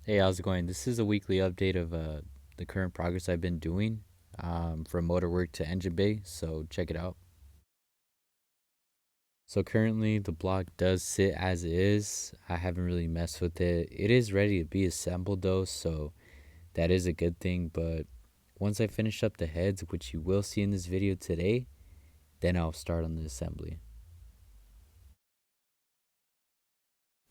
Hey, how's it going? This is a weekly update of the current progress I've been doing from motor work to engine bay, so check it out. So currently the block does sit as is. I haven't really messed with it. It is ready to be assembled though, so that is a good thing, but once I finish up the heads, which you will see in this video today, then I'll start on the assembly.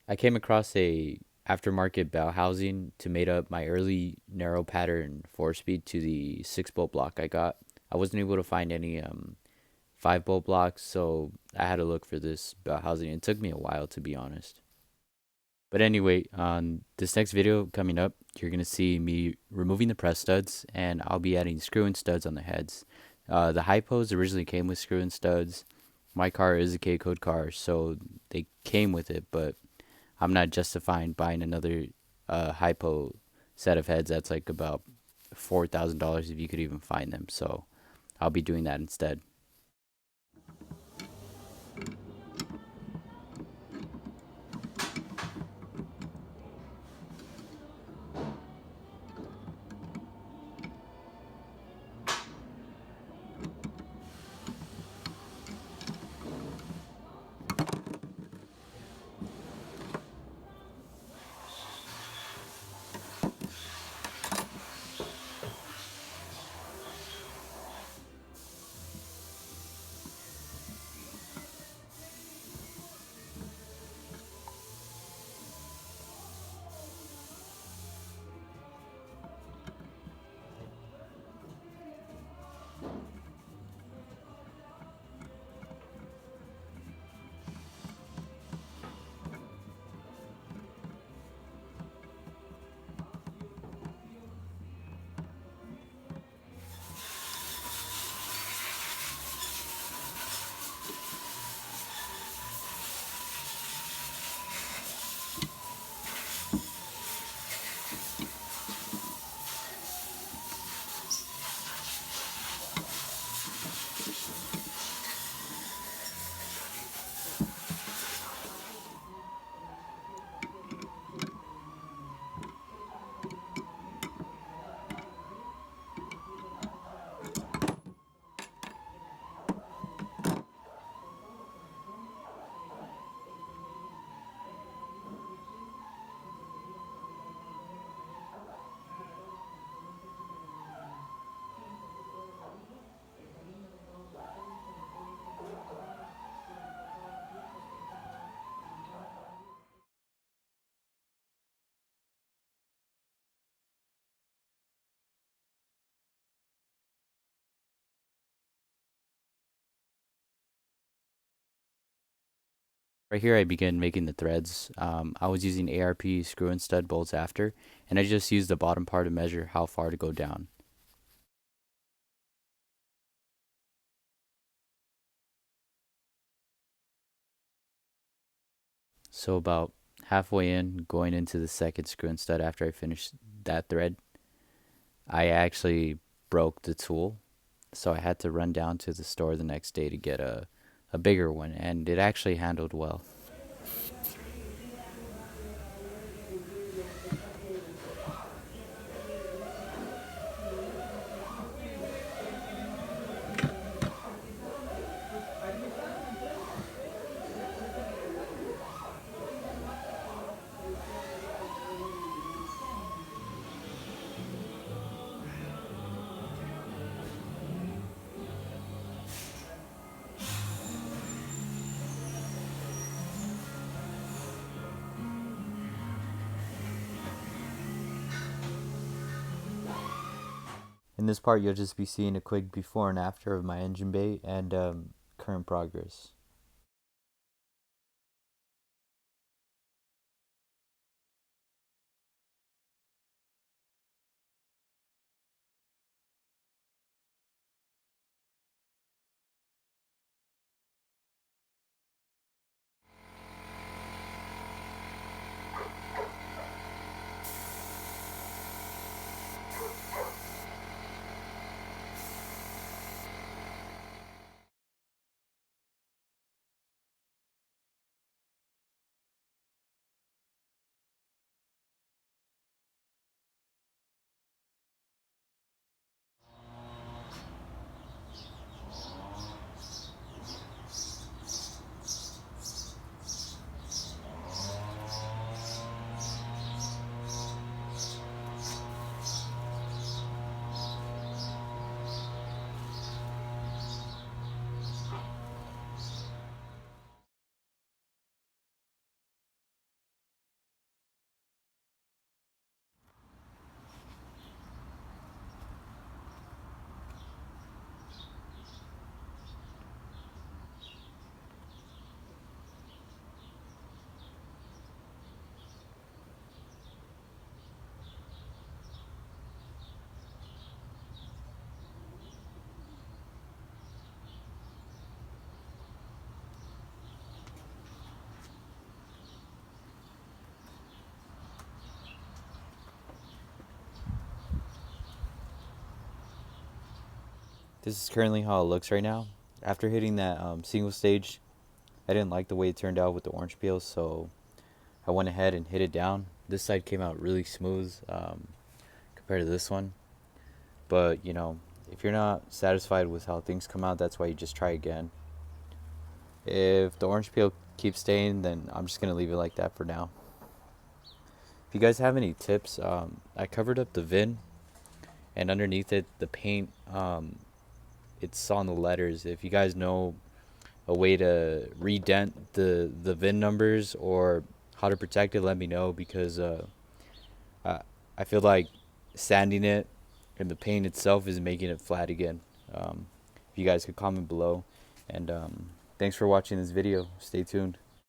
I came across a aftermarket bell housing to mate up my early narrow pattern 4-speed to the 6 bolt block I got. I wasn't able to find any 5 bolt blocks, so I had to look for this bell housing. It took me a while, to be honest. But anyway, on this next video coming up, you're gonna see me removing the press studs, and I'll be adding screw and studs on the heads. The HIPOs originally came with screw and studs. My car is a K code car, so they came with it, but I'm not justifying buying another hypo set of heads that's like about $4,000 if you could even find them. So I'll be doing that instead. Right here, I began making the threads. I was using ARP screw and stud bolts after, and I just used the bottom part to measure how far to go down. So about halfway in, going into the second screw and stud after I finished that thread, I actually broke the tool. So I had to run down to the store the next day to get a bigger one, and it actually handled well. In this part, you'll just be seeing a quick before and after of my engine bay and current progress. This is currently how it looks right now. After hitting that single stage, I didn't like the way it turned out with the orange peels, so I went ahead and hit it down. This side came out really smooth compared to this one. But, if you're not satisfied with how things come out, that's why you just try again. If the orange peel keeps staying, then I'm just going to leave it like that for now. If you guys have any tips, I covered up the VIN, and underneath it, the paint, it's on the letters. If you guys know a way to redent the VIN numbers or how to protect it, let me know, because I, I feel like sanding it and the paint itself is making it flat again. If you guys could comment below. And thanks for watching this video. Stay tuned.